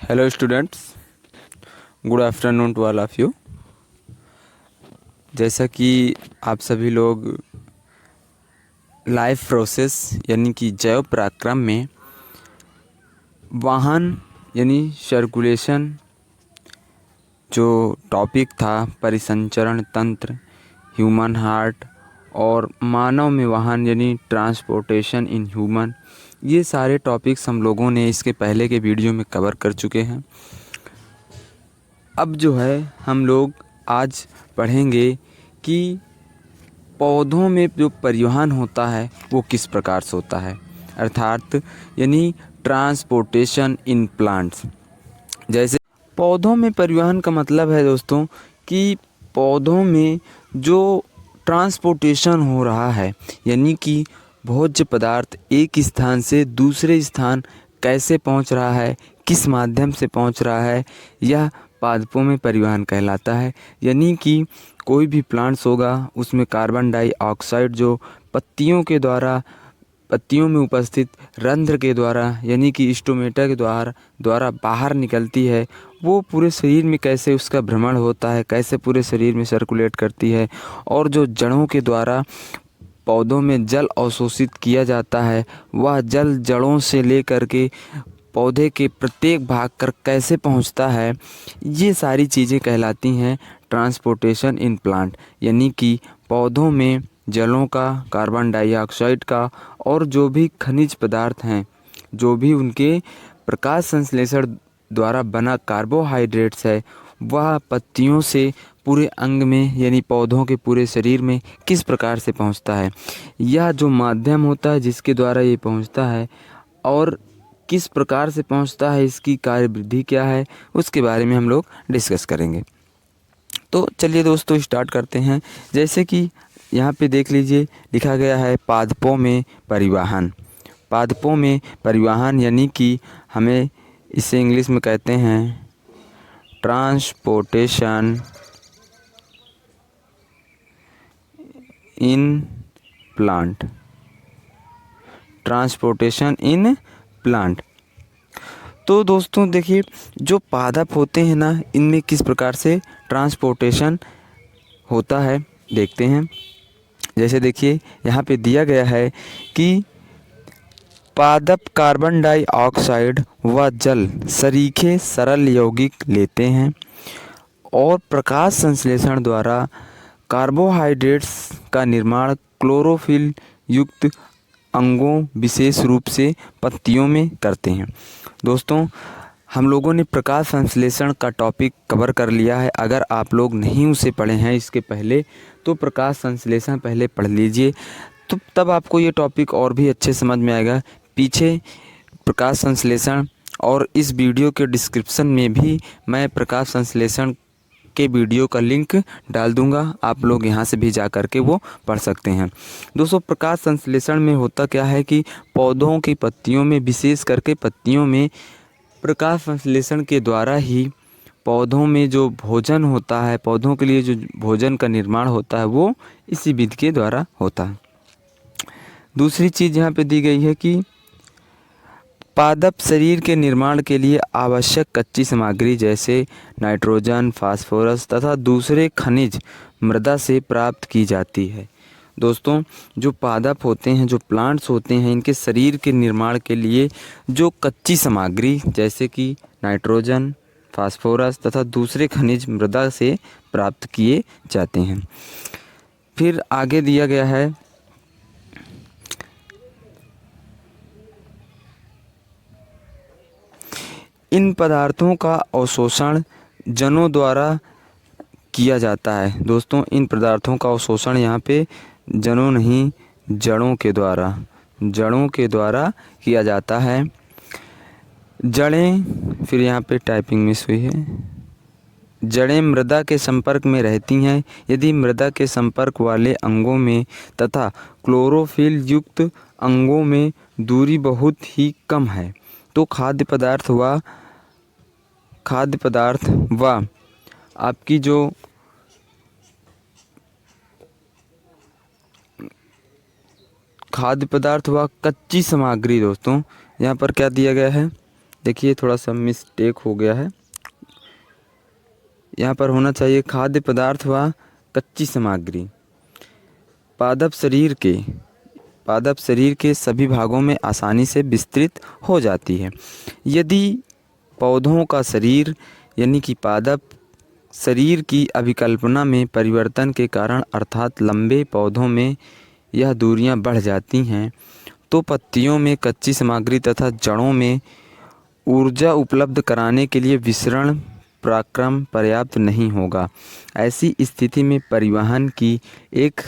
Hello students, good afternoon to all of you. जैसा कि आप सभी लोग लाइफ प्रोसेस यानी कि जैव पराक्रम में वाहन यानी सर्कुलेशन जो टॉपिक था, परिसंचरण तंत्र, ह्यूमन हार्ट और मानव में वाहन यानी ट्रांसपोर्टेशन इन ह्यूमन, ये सारे टॉपिक्स हम लोगों ने इसके पहले के वीडियो में कवर कर चुके हैं। अब जो है हम लोग आज पढ़ेंगे कि पौधों में जो परिवहन होता है वो किस प्रकार से होता है, अर्थात यानी ट्रांसपोर्टेशन इन प्लांट्स। जैसे पौधों में परिवहन का मतलब है दोस्तों कि पौधों में जो ट्रांसपोर्टेशन हो रहा है, यानी कि भोज्य पदार्थ एक स्थान से दूसरे स्थान कैसे पहुंच रहा है, किस माध्यम से पहुंच रहा है, यह पादपों में परिवहन कहलाता है। यानी कि कोई भी प्लांट्स होगा उसमें कार्बन डाइऑक्साइड जो पत्तियों में उपस्थित रंध्र के द्वारा यानी कि स्टोमेटा के द्वारा बाहर निकलती है, वो पूरे शरीर में कैसे उसका भ्रमण होता है, कैसे पूरे शरीर में सर्कुलेट करती है, और जो जड़ों के द्वारा पौधों में जल अवशोषित किया जाता है, वह जल जड़ों से लेकर के पौधे के प्रत्येक भाग कर कैसे पहुंचता है, ये सारी चीज़ें कहलाती हैं ट्रांसपोर्टेशन इन प्लांट। यानी कि पौधों में जलों का, कार्बन डाइऑक्साइड का और जो भी खनिज पदार्थ हैं, जो भी उनके प्रकाश संश्लेषण द्वारा बना कार्बोहाइड्रेट्स है, वह पत्तियों से पूरे अंग में यानी पौधों के पूरे शरीर में किस प्रकार से पहुंचता है, यह जो माध्यम होता है जिसके द्वारा ये पहुंचता है और किस प्रकार से पहुंचता है, इसकी कार्यविधि क्या है, उसके बारे में हम लोग डिस्कस करेंगे। तो चलिए दोस्तों स्टार्ट करते हैं। जैसे कि यहाँ पे देख लीजिए लिखा गया है पादपों में परिवहन। पादपों में परिवहन यानी कि हमें इसे इंग्लिश में कहते हैं transportation in plant. Transportation in plant. तो दोस्तों देखिए, जो पादप होते हैं ना, इनमें किस प्रकार से ट्रांसपोर्टेशन होता है देखते हैं। जैसे देखिए यहाँ पे दिया गया है कि पादप कार्बन डाइऑक्साइड व जल सरीखे सरल यौगिक लेते हैं और प्रकाश संश्लेषण द्वारा कार्बोहाइड्रेट्स का निर्माण क्लोरोफिल युक्त अंगों विशेष रूप से पत्तियों में करते हैं। दोस्तों हम लोगों ने प्रकाश संश्लेषण का टॉपिक कवर कर लिया है। अगर आप लोग नहीं उसे पढ़े हैं इसके पहले, तो प्रकाश संश्लेषण पहले पढ़ लीजिए, तो तब आपको ये टॉपिक और भी अच्छे समझ में आएगा। पीछे प्रकाश संश्लेषण और इस वीडियो के डिस्क्रिप्शन में भी मैं प्रकाश संश्लेषण के वीडियो का लिंक डाल दूंगा, आप लोग यहाँ से भी जा कर के वो पढ़ सकते हैं। दोस्तों प्रकाश संश्लेषण में होता क्या है कि पौधों की पत्तियों में, विशेष करके पत्तियों में, प्रकाश संश्लेषण के द्वारा ही पौधों में जो भोजन होता है, पौधों के लिए जो भोजन का निर्माण होता है, वो इसी विधि के द्वारा होता है। दूसरी चीज़ यहाँ पे दी गई है कि पादप शरीर के निर्माण के लिए आवश्यक कच्ची सामग्री जैसे नाइट्रोजन, फास्फोरस तथा दूसरे खनिज मृदा से प्राप्त की जाती है। दोस्तों जो पादप होते हैं, जो प्लांट्स होते हैं, इनके शरीर के निर्माण के लिए जो कच्ची सामग्री जैसे कि नाइट्रोजन, फास्फोरस तथा दूसरे खनिज मृदा से प्राप्त किए जाते हैं। फिर आगे दिया गया है इन पदार्थों का अवशोषण जनों द्वारा किया जाता है। दोस्तों इन पदार्थों का अवशोषण यहाँ पे जनों नहीं, जड़ों के द्वारा किया जाता है। जड़ें, फिर यहाँ पे टाइपिंग मिस हुई है, जड़ें मृदा के संपर्क में रहती हैं यदि मृदा के संपर्क वाले अंगों में तथा क्लोरोफिल युक्त अंगों में दूरी बहुत ही कम है तो खाद्य पदार्थ व आपकी जो खाद्य पदार्थ व कच्ची सामग्री, दोस्तों यहाँ पर क्या दिया गया है, देखिए थोड़ा सा मिस्टेक हो गया है, यहाँ पर होना चाहिए खाद्य पदार्थ व कच्ची सामग्री। पादप शरीर के सभी भागों में आसानी से विस्तृत हो जाती है। यदि पौधों का शरीर यानी कि पादप शरीर की अभिकल्पना में परिवर्तन के कारण अर्थात लंबे पौधों में यह दूरियां बढ़ जाती हैं, तो पत्तियों में कच्ची सामग्री तथा जड़ों में ऊर्जा उपलब्ध कराने के लिए विसरण पराक्रम पर्याप्त नहीं होगा। ऐसी स्थिति में परिवहन की एक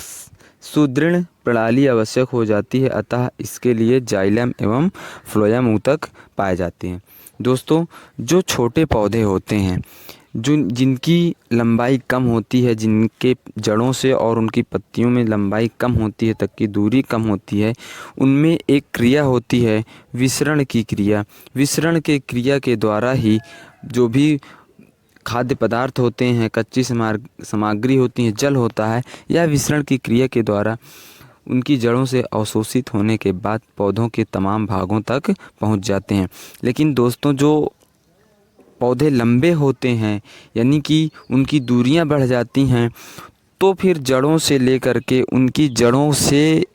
सुदृढ़ प्रणाली आवश्यक हो जाती है, अतः इसके लिए जाइलम एवं फ्लोएम ऊतक पाए जाते हैं। दोस्तों, जो छोटे पौधे होते हैं जिनकी लंबाई कम होती है, जिनके जड़ों से और उनकी पत्तियों में लंबाई कम होती है, तक की दूरी कम होती है, उनमें एक क्रिया होती है विसरण की क्रिया। विसरण के क्रिया के द्वारा ही जो भी खाद्य पदार्थ होते हैं, कच्ची सामग्री होती है, जल होता है, यह विसरण की क्रिया के द्वारा उनकी जड़ों से अवशोषित होने के बाद पौधों के तमाम भागों तक पहुंच जाते हैं। लेकिन दोस्तों, जो पौधे लंबे होते हैं यानी कि उनकी दूरियां बढ़ जाती हैं, तो फिर उनकी जड़ों से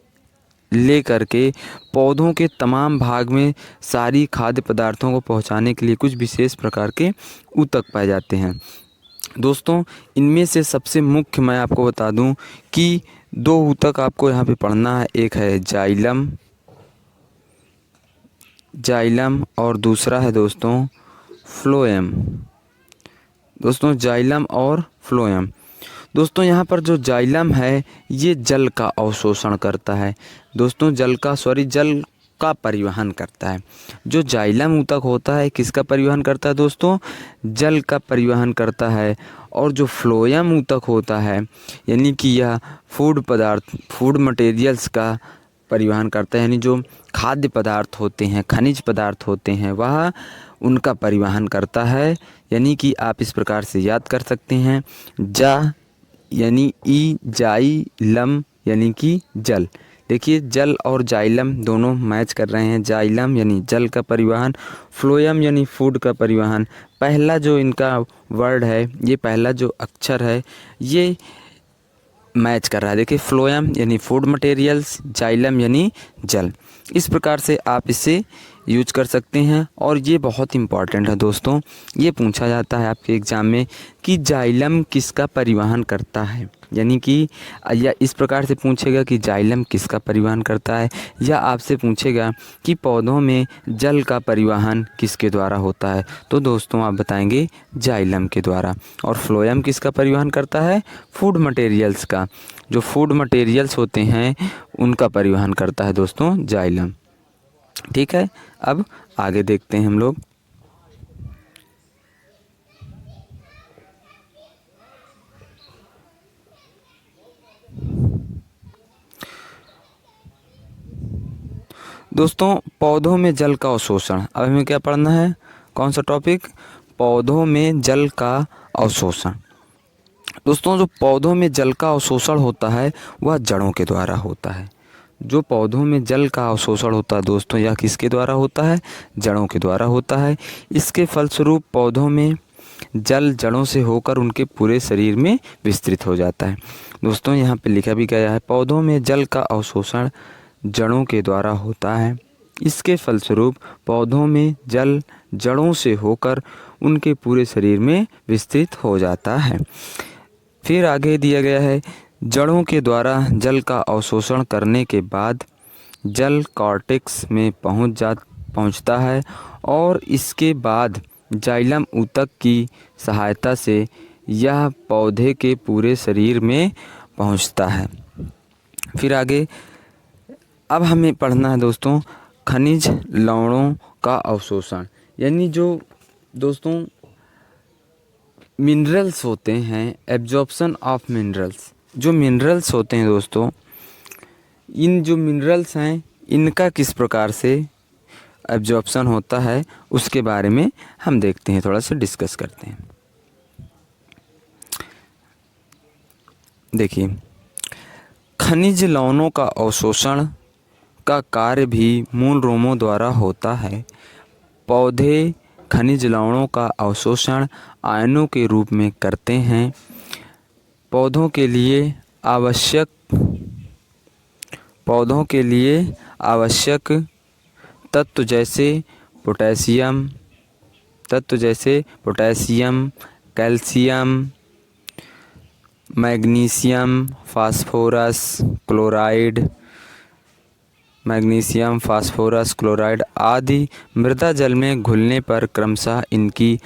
लेकर के पौधों के तमाम भाग में सारी खाद्य पदार्थों को पहुंचाने के लिए कुछ विशेष प्रकार के ऊतक पाए जाते हैं। दोस्तों, इनमें से सबसे मुख्य मैं आपको बता दूं कि 2 ऊतक आपको यहाँ पे पढ़ना है। एक है जाइलम और दूसरा है दोस्तों फ्लोएम। दोस्तों, जाइलम और फ्लोएम। दोस्तों, यहाँ पर जो जाइलम है ये जल का अवशोषण करता है। दोस्तों, जल का परिवहन करता है। जो जाइलम ऊतक होता है किसका परिवहन करता है दोस्तों? जल का परिवहन करता है। और जो फ्लोएम ऊतक होता है यानी कि यह फूड मटेरियल्स का परिवहन करता है, यानी जो खाद्य पदार्थ होते हैं, खनिज पदार्थ होते हैं, वह उनका परिवहन करता है। यानी कि आप इस प्रकार से याद कर सकते हैं, जाइलम यानी कि जल। देखिए, जल और जाइलम दोनों मैच कर रहे हैं। जाइलम यानी जल का परिवहन, फ्लोएम यानी फूड का परिवहन। पहला जो इनका वर्ड है, ये पहला जो अक्षर है, ये मैच कर रहा है। देखिए, फ्लोएम यानी फूड मटेरियल्स, जाइलम यानी जल। इस प्रकार से आप इसे यूज कर सकते हैं। और ये बहुत इम्पॉर्टेंट है दोस्तों, ये पूछा जाता है आपके एग्ज़ाम में कि जाइलम किसका परिवहन करता है, यानी कि या इस प्रकार से पूछेगा कि जाइलम किसका परिवहन करता है, या आपसे पूछेगा कि पौधों में जल का परिवहन किसके द्वारा होता है, तो दोस्तों आप बताएंगे जाइलम के द्वारा। और फ्लोएम किसका परिवहन करता है? फूड मटेरियल्स का। जो फूड मटेरियल्स होते हैं उनका परिवहन करता है दोस्तों जाइलम। ठीक है, अब आगे देखते हैं हम लोग। दोस्तों, पौधों में जल का अवशोषण। अब हमें क्या पढ़ना है? कौन सा टॉपिक? पौधों में जल का अवशोषण। दोस्तों, जो पौधों में जल का अवशोषण होता है वह जड़ों के द्वारा होता है। जो पौधों में जल का अवशोषण होता है दोस्तों, यह किसके द्वारा होता है? जड़ों के द्वारा होता है। इसके फलस्वरूप पौधों में जल जड़ों से होकर उनके पूरे शरीर में विस्तृत हो जाता है। दोस्तों, यहाँ पे लिखा भी गया है, पौधों में जल का अवशोषण जड़ों के द्वारा होता है। इसके फलस्वरूप पौधों में जल जड़ों से होकर उनके पूरे शरीर में विस्तृत हो जाता है। फिर आगे दिया गया है, जड़ों के द्वारा जल का अवशोषण करने के बाद जल कॉर्टेक्स में पहुंचता है और इसके बाद जाइलम ऊतक की सहायता से यह पौधे के पूरे शरीर में पहुंचता है। फिर आगे अब हमें पढ़ना है दोस्तों खनिज लवणों का अवशोषण, यानी जो दोस्तों मिनरल्स होते हैं, एब्जॉर्प्शन ऑफ मिनरल्स। जो मिनरल्स होते हैं दोस्तों, इन जो मिनरल्स हैं इनका किस प्रकार से एब्जॉर्प्शन होता है उसके बारे में हम देखते हैं, थोड़ा सा डिस्कस करते हैं। देखिए, खनिज लवणों का अवशोषण का कार्य भी मूल रोमों द्वारा होता है। पौधे खनिज लवणों का अवशोषण आयनों के रूप में करते हैं। पौधों के लिए आवश्यक तत्व जैसे potassium, calcium, magnesium, phosphorus, chloride आदि मृदा जल में घुलने पर क्रमशः इनकी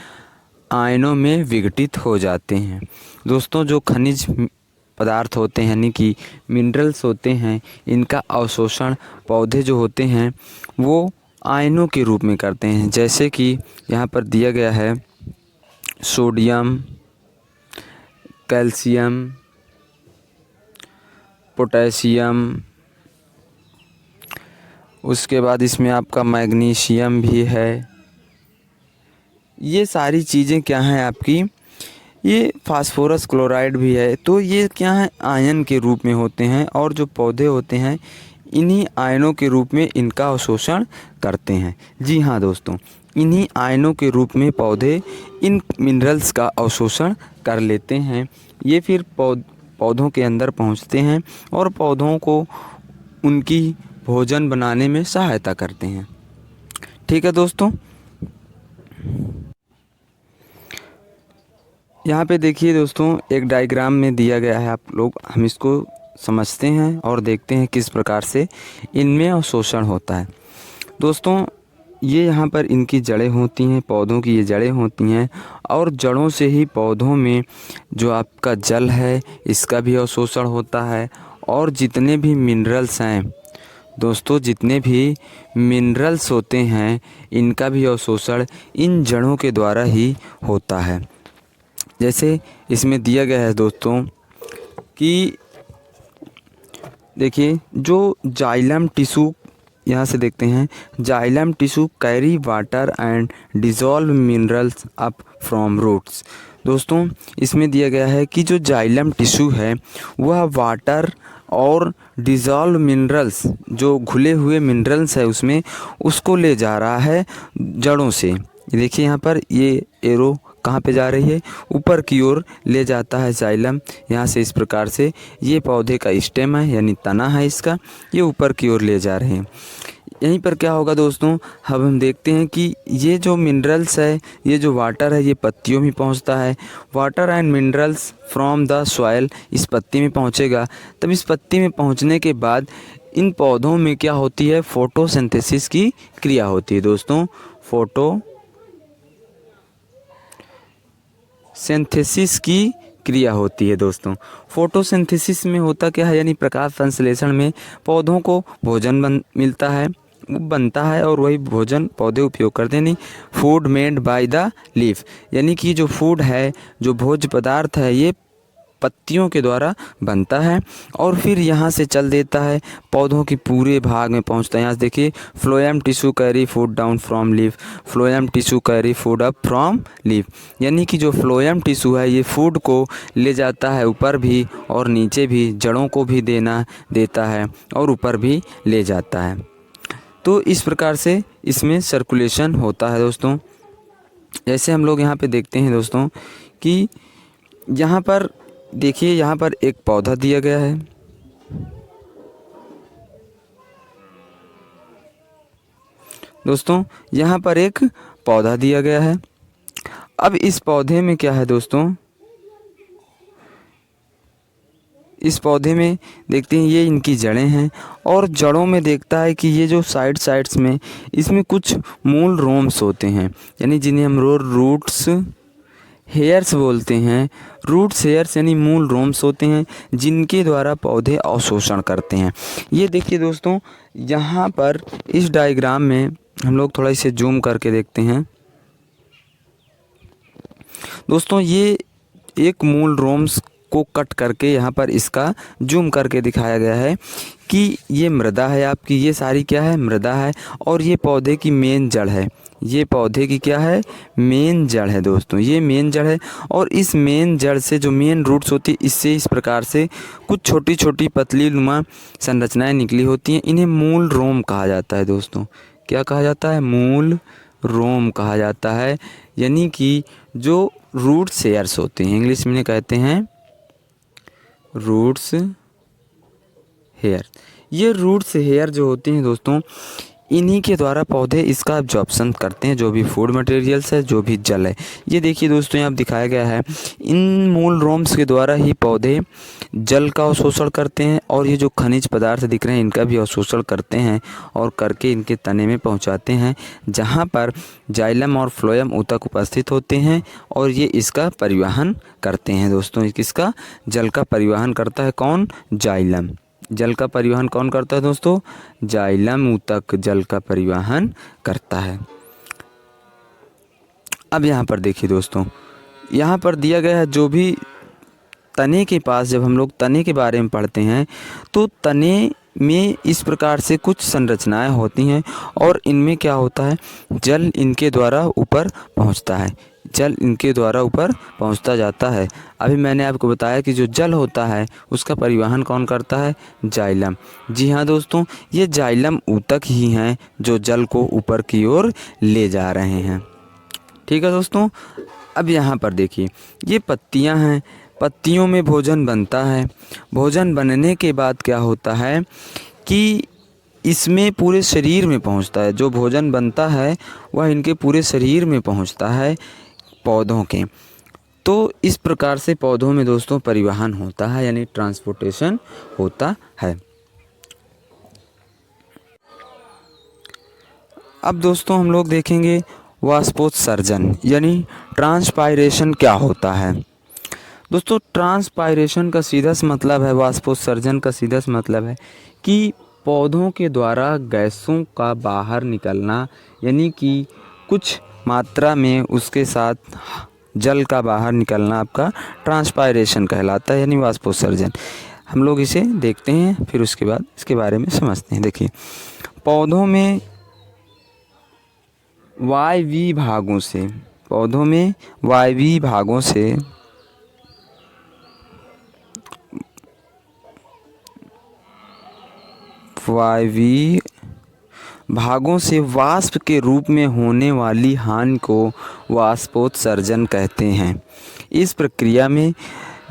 आयनों में विघटित हो जाते हैं। दोस्तों, जो खनिज पदार्थ होते हैं यानी कि मिनरल्स होते हैं, इनका अवशोषण पौधे जो होते हैं वो आयनों के रूप में करते हैं। जैसे कि यहाँ पर दिया गया है सोडियम, कैल्शियम, पोटेशियम, उसके बाद इसमें आपका मैग्नीशियम भी है। ये सारी चीज़ें क्या हैं आपकी, ये फास्फोरस, क्लोराइड भी है। तो ये क्या है, आयन के रूप में होते हैं और जो पौधे होते हैं इन्हीं आयनों के रूप में इनका अवशोषण करते हैं। जी हाँ दोस्तों, इन्हीं आयनों के रूप में पौधे इन मिनरल्स का अवशोषण कर लेते हैं। ये फिर पौधों के अंदर पहुंचते हैं और पौधों को उनकी भोजन बनाने में सहायता करते हैं। ठीक है दोस्तों, यहाँ पे देखिए दोस्तों, एक डायग्राम में दिया गया है, हम इसको समझते हैं और देखते हैं किस प्रकार से इनमें अवशोषण होता है। दोस्तों, ये यहाँ पर इनकी जड़ें होती हैं, पौधों की ये जड़ें होती हैं और जड़ों से ही पौधों में जो आपका जल है इसका भी अवशोषण होता है। और जितने भी मिनरल्स हैं दोस्तों, जितने भी मिनरल्स होते हैं इनका भी अवशोषण इन जड़ों के द्वारा ही होता है। जैसे इसमें दिया गया है दोस्तों कि देखिए, जो जाइलम टिश्यू, यहाँ से देखते हैं, xylem tissue carry water and dissolve minerals up from roots. दोस्तों, इसमें दिया गया है कि जो जाइलम टिश्यू है वह वाटर और डिज़ोल्व मिनरल्स, जो घुले हुए मिनरल्स है उसमें, उसको ले जा रहा है जड़ों से। देखिए यहाँ पर ये एरो कहाँ पे जा रही है, ऊपर की ओर ले जाता है जाइलम। यहाँ से इस प्रकार से ये पौधे का स्टेम है यानी तना है इसका, ये ऊपर की ओर ले जा रहे हैं। यहीं पर क्या होगा दोस्तों, अब हम देखते हैं कि ये जो मिनरल्स है, ये जो वाटर है, ये पत्तियों में पहुंचता है। Water and minerals from the soil इस पत्ती में पहुंचेगा। तब इस पत्ती में पहुंचने के बाद इन पौधों में क्या होती है, फोटोसिंथेसिस की क्रिया होती है। दोस्तों, फोटोसिंथेसिस की क्रिया होती है। दोस्तों, फोटोसिंथेसिस में होता क्या है, यानी प्रकाश संश्लेषण में पौधों को भोजन मिलता है, बनता है और वही भोजन पौधे उपयोग करते हैं। नहीं, food made by the leaf, यानी कि जो फूड है, जो भोज्य पदार्थ है, ये पत्तियों के द्वारा बनता है और फिर यहाँ से चल देता है, पौधों की पूरे भाग में पहुँचता है। यहाँ से देखिए, phloem tissue carry food down from leaf, phloem tissue carry food up from leaf, यानी कि जो फ्लोएम टिश्यू है ये फूड को ले जाता है ऊपर भी और नीचे भी, जड़ों को भी देता है और ऊपर भी ले जाता है। तो इस प्रकार से इसमें सर्कुलेशन होता है। दोस्तों, जैसे हम लोग यहाँ पे देखते हैं दोस्तों कि यहाँ पर देखिए, यहाँ पर एक पौधा दिया गया है। दोस्तों, यहाँ पर एक पौधा दिया गया है। अब इस पौधे में क्या है दोस्तों, इस पौधे में देखते हैं ये इनकी जड़ें हैं और जड़ों में देखता है कि ये जो साइड्स में इसमें कुछ मूल रोम्स होते हैं, यानी जिन्हें हम रूट्स हेयर्स बोलते हैं। रूट्स हेयर्स यानी मूल रोम्स होते हैं जिनके द्वारा पौधे अवशोषण करते हैं। ये देखिए दोस्तों, यहाँ पर इस डायग्राम में हम लोग थोड़ा इसे जूम करके देखते हैं। दोस्तों, ये एक मूल रोम्स को कट करके यहाँ पर इसका जूम करके दिखाया गया है कि ये मृदा है आपकी, ये सारी क्या है, मृदा है और ये पौधे की मेन जड़ है। ये पौधे की क्या है, मेन जड़ है। दोस्तों, ये मेन जड़ है और इस मेन जड़ से जो मेन रूट्स होती है, इससे इस प्रकार से कुछ छोटी छोटी पतली नुमा संरचनाएं निकली होती हैं। इन्हें मूल रोम कहा जाता है। दोस्तों, क्या कहा जाता है, मूल रोम कहा जाता है, यानी कि जो रूट्स हेयर्स होते हैं, इंग्लिश में कहते हैं रूट्स हेयर। ये रूट्स हेयर जो होती हैं दोस्तों, इन्हीं के द्वारा पौधे इसका एब्जॉर्प्शन करते हैं, जो भी फूड मटेरियल्स है, जो भी जल है। ये देखिए दोस्तों, यहाँ दिखाया गया है, इन मूल रोम्स के द्वारा ही पौधे जल का अवशोषण करते हैं, और ये जो खनिज पदार्थ दिख रहे हैं इनका भी अवशोषण करते हैं, और करके इनके तने में पहुँचाते हैं, जहाँ पर जाइलम और फ्लोएम ऊतक उपस्थित होते हैं, और ये इसका परिवहन करते हैं दोस्तों। किसका? जल का परिवहन करता है कौन? जाइलम। जल का परिवहन कौन करता है दोस्तों? जाइलम ऊतक जल का परिवहन करता है। अब यहाँ पर देखिए दोस्तों, यहाँ पर दिया गया है जो भी तने के पास, जब हम लोग तने के बारे में पढ़ते हैं तो तने में इस प्रकार से कुछ संरचनाएं होती हैं, और इनमें क्या होता है, जल इनके द्वारा ऊपर पहुंचता है, जल इनके द्वारा ऊपर पहुंचता जाता है। अभी मैंने आपको बताया कि जो जल होता है उसका परिवहन कौन करता है? जाइलम। जी हाँ दोस्तों, ये जाइलम ऊतक ही हैं जो जल को ऊपर की ओर ले जा रहे हैं। ठीक है दोस्तों। अब यहाँ पर देखिए, ये पत्तियाँ हैं, पत्तियों में भोजन बनता है। भोजन बनने के बाद क्या होता है कि इसमें पूरे शरीर में पहुंचता है, जो भोजन बनता है वह इनके पूरे शरीर में पहुंचता है पौधों के। तो इस प्रकार से पौधों में दोस्तों परिवहन होता है, यानी ट्रांसपोर्टेशन होता है। अब दोस्तों हम लोग देखेंगे वाष्पोत्सर्जन यानी ट्रांसपायरेशन क्या होता है। दोस्तों ट्रांसपायरेशन का सीधा सा मतलब है, वाष्पोत्सर्जन का सीधा सा मतलब है कि पौधों के द्वारा गैसों का बाहर निकलना, यानी कि कुछ मात्रा में उसके साथ जल का बाहर निकलना आपका ट्रांसपायरेशन कहलाता है, यानी वाष्पोत्सर्जन। हम लोग इसे देखते हैं, फिर उसके बाद इसके बारे में समझते हैं। देखिए, पौधों में वायवीय भागों से, पौधों में वायवीय भागों से वायवीय भागों से वाष्प के रूप में होने वाली हानि को वाष्पोत्सर्जन कहते हैं। इस प्रक्रिया में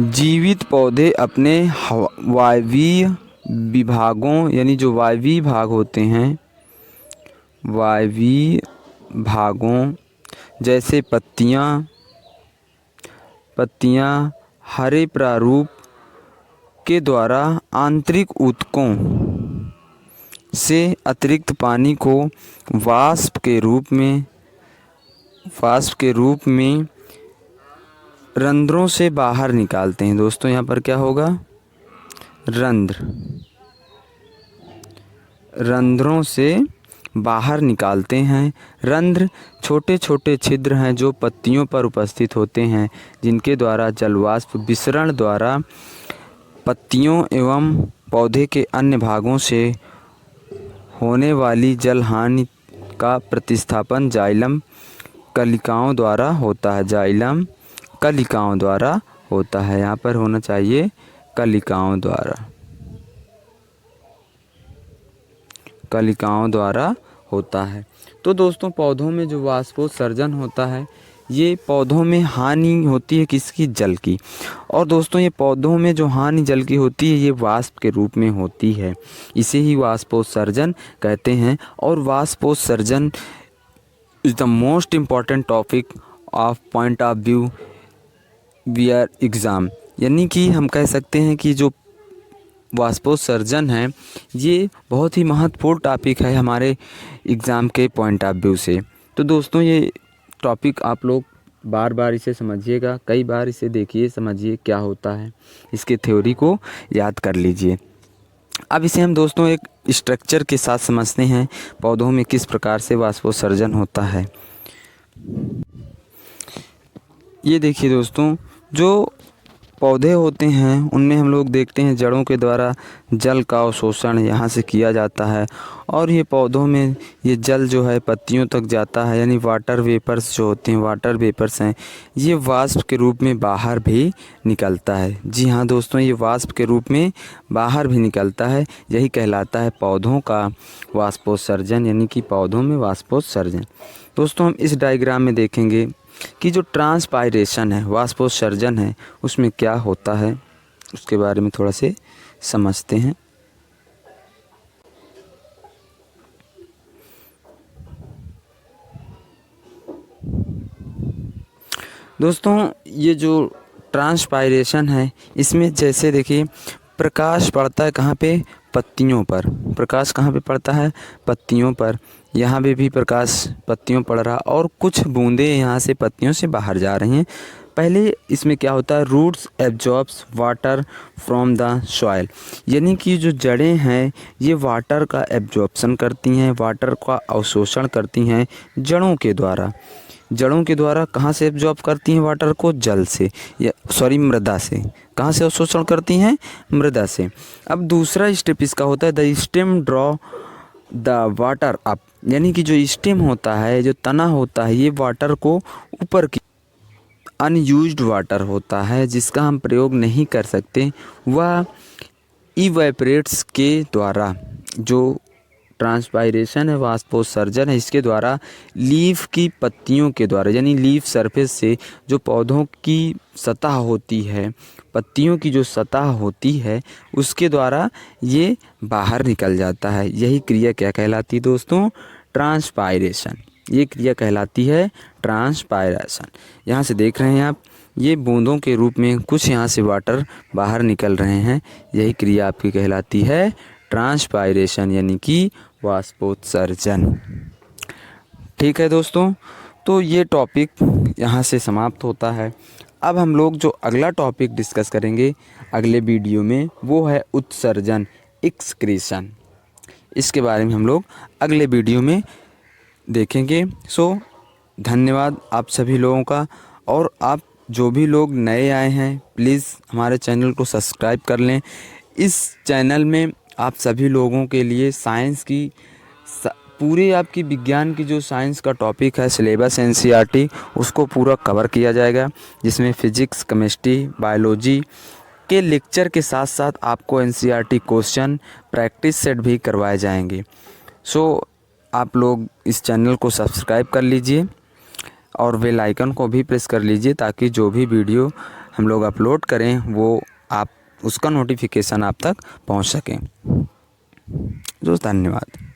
जीवित पौधे अपने वायवीय विभागों, यानी जो वायवीय भाग होते हैं, वायवीय भागों जैसे पत्तियां हरे प्रारूप के द्वारा आंतरिक ऊतकों से अतिरिक्त पानी को वाष्प के रूप में रंध्रों से बाहर निकालते हैं। दोस्तों यहाँ पर क्या होगा? रंध्रों से बाहर निकालते हैं। रंध्र छोटे छोटे छिद्र हैं जो पत्तियों पर उपस्थित होते हैं, जिनके द्वारा जलवाष्प विसरण द्वारा पत्तियों एवं पौधे के अन्य भागों से होने वाली जल हानि का प्रतिस्थापन जाइलम कलिकाओं द्वारा होता है। जाइलम कलिकाओं द्वारा होता है, यहाँ पर होना चाहिए कलिकाओं द्वारा होता है। तो दोस्तों पौधों में जो वाष्पोत्सर्जन होता है, ये पौधों में हानि होती है किसकी? जल की। और दोस्तों ये पौधों में जो हानि जल की होती है, ये वाष्प के रूप में होती है, इसे ही वाष्पोत्सर्जन कहते हैं। और वाष्पोत्सर्जन is the most important topic of point of view wear exam, यानी कि हम कह सकते हैं कि जो वाष्पोत्सर्जन है ये बहुत ही महत्वपूर्ण टॉपिक है हमारे एग्ज़ाम के पॉइंट ऑफ व्यू से। तो दोस्तों ये टॉपिक आप लोग बार बार इसे समझिएगा, कई बार इसे देखिए, समझिए क्या होता है, इसके थ्योरी को याद कर लीजिए। अब इसे हम दोस्तों एक स्ट्रक्चर के साथ समझते हैं, पौधों में किस प्रकार से वाष्पोत्सर्जन होता है। ये देखिए दोस्तों, जो पौधे होते हैं उनमें हम लोग देखते हैं जड़ों के द्वारा जल का अवशोषण यहाँ से किया जाता है और ये पौधों में ये जल जो है पत्तियों तक जाता है, यानी वाटर वेपर्स जो होते हैं, वाटर वेपर्स हैं, ये वाष्प के रूप में बाहर भी निकलता है। जी हाँ दोस्तों, ये वाष्प के रूप में बाहर भी निकलता है। यही कहलाता है पौधों का वाष्पोत्सर्जन, यानी कि पौधों में वाष्पोत्सर्जन। दोस्तों हम इस डायग्राम में देखेंगे कि जो ट्रांसपायरेशन है, वाष्पोत्सर्जन है, उसमें क्या होता है, उसके बारे में थोड़ा से समझते हैं। दोस्तों ये जो ट्रांसपायरेशन है, इसमें जैसे देखिए प्रकाश पड़ता है कहाँ पे, पत्तियों पर। प्रकाश कहाँ पे पड़ता है, पत्तियों पर। यहाँ भी प्रकाश पत्तियों पड़ रहा और कुछ बूंदें यहाँ से पत्तियों से बाहर जा रही हैं। पहले इसमें क्या होता है, roots absorbs water from the soil, यानी कि जो जड़ें हैं ये वाटर का एब्जॉर्प्शन करती हैं, वाटर का अवशोषण करती हैं जड़ों के द्वारा। जड़ों के द्वारा कहाँ से एब्जॉर्ब करती हैं वाटर को, जल से, या सॉरी मृदा से। कहाँ से अवशोषण करती हैं, मृदा से। अब दूसरा स्टेप इसका होता है the stem draw the water up, यानी कि जो स्टेम होता है, जो तना होता है, ये वाटर को ऊपर की अनयूज्ड वाटर होता है जिसका हम प्रयोग नहीं कर सकते, वह इवेपरेट्स के द्वारा, जो ट्रांसपायरेशन है, वाष्पोत्सर्जन है, इसके द्वारा लीफ की पत्तियों के द्वारा, यानी लीफ सरफेस से जो पौधों की सतह होती है, पत्तियों की जो सतह होती है, उसके द्वारा ये बाहर निकल जाता है। यही क्रिया क्या कहलाती है दोस्तों, ट्रांसपायरेशन। ये क्रिया कहलाती है ट्रांसपायरेशन। यहाँ से देख रहे हैं आप, ये बूंदों के रूप में कुछ यहाँ से वाटर बाहर निकल रहे हैं। यही क्रिया आपकी कहलाती है ट्रांसपायरेशन, यानी कि वाष्पोत्सर्जन। ठीक है दोस्तों, तो ये टॉपिक यहाँ से समाप्त होता है। अब हम लोग जो अगला टॉपिक डिस्कस करेंगे अगले वीडियो में, वो है उत्सर्जन, एक्सक्रीशन। इसके बारे में हम लोग अगले वीडियो में देखेंगे। सो धन्यवाद आप सभी लोगों का, और आप जो भी लोग नए आए हैं प्लीज़ हमारे चैनल को सब्सक्राइब कर लें। इस चैनल में आप सभी लोगों के लिए साइंस की पूरे आपकी विज्ञान की जो साइंस का टॉपिक है, सिलेबस एनसीईआरटी, उसको पूरा कवर किया जाएगा, जिसमें फिजिक्स, केमिस्ट्री, बायोलॉजी के लेक्चर के साथ साथ आपको एनसीईआरटी क्वेश्चन प्रैक्टिस सेट भी करवाए जाएंगे। सो आप लोग इस चैनल को सब्सक्राइब कर लीजिए और बेल आइकन को भी प्रेस कर लीजिए, ताकि जो भी वीडियो हम लोग अपलोड करें वो आप उसका नोटिफिकेशन आप तक पहुंच सके। दोस्त धन्यवाद।